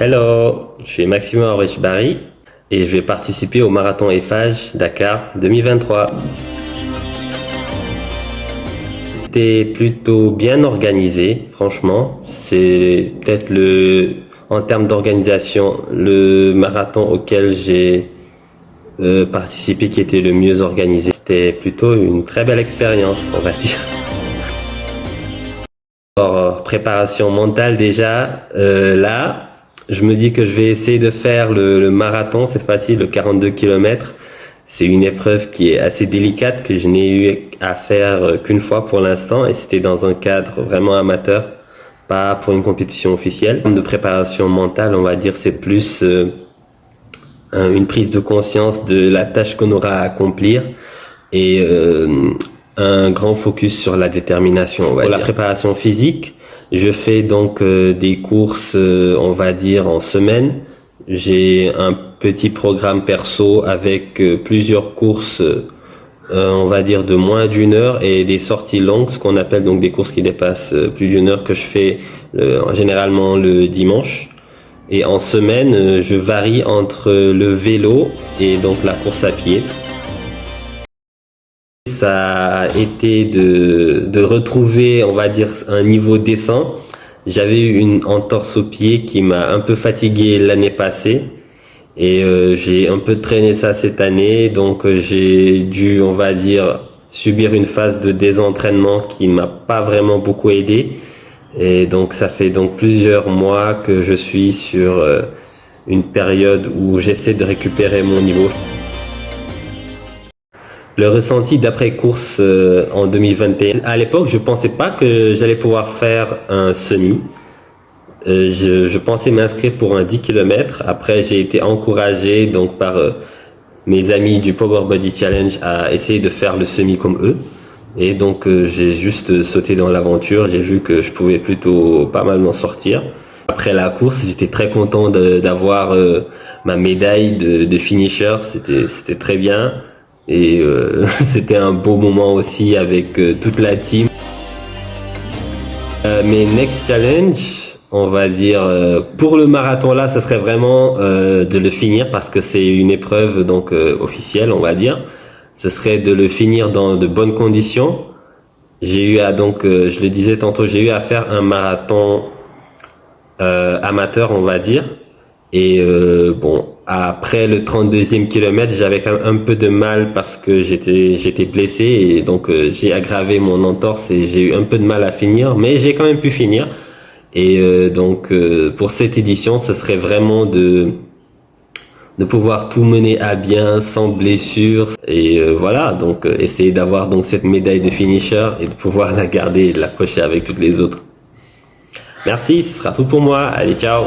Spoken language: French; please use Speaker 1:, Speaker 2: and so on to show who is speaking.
Speaker 1: Hello, je suis Maxime Henrich-Barry et je vais participer au marathon Eiffage Dakar 2023. C'était plutôt bien organisé, franchement. C'est peut-être en termes d'organisation, le marathon auquel j'ai participé qui était le mieux organisé. C'était plutôt une très belle expérience, on va dire. Alors, préparation mentale déjà, là. Je me dis que je vais essayer de faire le marathon, cette fois-ci, le 42 km. C'est une épreuve qui est assez délicate, que je n'ai eu à faire qu'une fois pour l'instant, et c'était dans un cadre vraiment amateur, pas pour une compétition officielle. En termes de préparation mentale, on va dire, c'est plus une prise de conscience de la tâche qu'on aura à accomplir, et un grand focus sur la détermination. Pour la préparation physique, je fais donc des courses, on va dire, en semaine. J'ai un petit programme perso avec plusieurs courses, on va dire, de moins d'une heure et des sorties longues, ce qu'on appelle donc des courses qui dépassent plus d'une heure, que je fais généralement le dimanche. Et en semaine, je varie entre le vélo et donc la course à pied. Ça a été de retrouver, on va dire, un niveau décent. J'avais eu une entorse au pied qui m'a un peu fatigué l'année passée et j'ai un peu traîné ça cette année, donc j'ai dû, on va dire, subir une phase de désentraînement qui m'a pas vraiment beaucoup aidé, et donc ça fait donc plusieurs mois que je suis sur une période où j'essaie de récupérer mon niveau. Le ressenti d'après-course en 2021. À l'époque, je pensais pas que j'allais pouvoir faire un semi. Je pensais m'inscrire pour un 10 km. Après, j'ai été encouragé donc par mes amis du Power Body Challenge à essayer de faire le semi comme eux. Et donc, j'ai juste sauté dans l'aventure. J'ai vu que je pouvais plutôt pas mal m'en sortir. Après la course, j'étais très content d'avoir ma médaille de finisher. C'était très bien. Et c'était un beau moment aussi avec toute la team. Mes next challenge, on va dire, pour le marathon là, ce serait vraiment de le finir, parce que c'est une épreuve donc officielle, on va dire. Ce serait de le finir dans de bonnes conditions. J'ai eu à donc, je le disais tantôt, j'ai eu à faire un marathon amateur, on va dire. Et bon, après le 32e kilomètre, j'avais quand même un peu de mal parce que j'étais blessé, et donc j'ai aggravé mon entorse et j'ai eu un peu de mal à finir, mais j'ai quand même pu finir. Et donc pour cette édition, ce serait vraiment de pouvoir tout mener à bien sans blessure, et voilà, donc essayer d'avoir donc cette médaille de finisher et de pouvoir la garder et de l'accrocher avec toutes les autres. Merci, ce sera tout pour moi. Allez, ciao.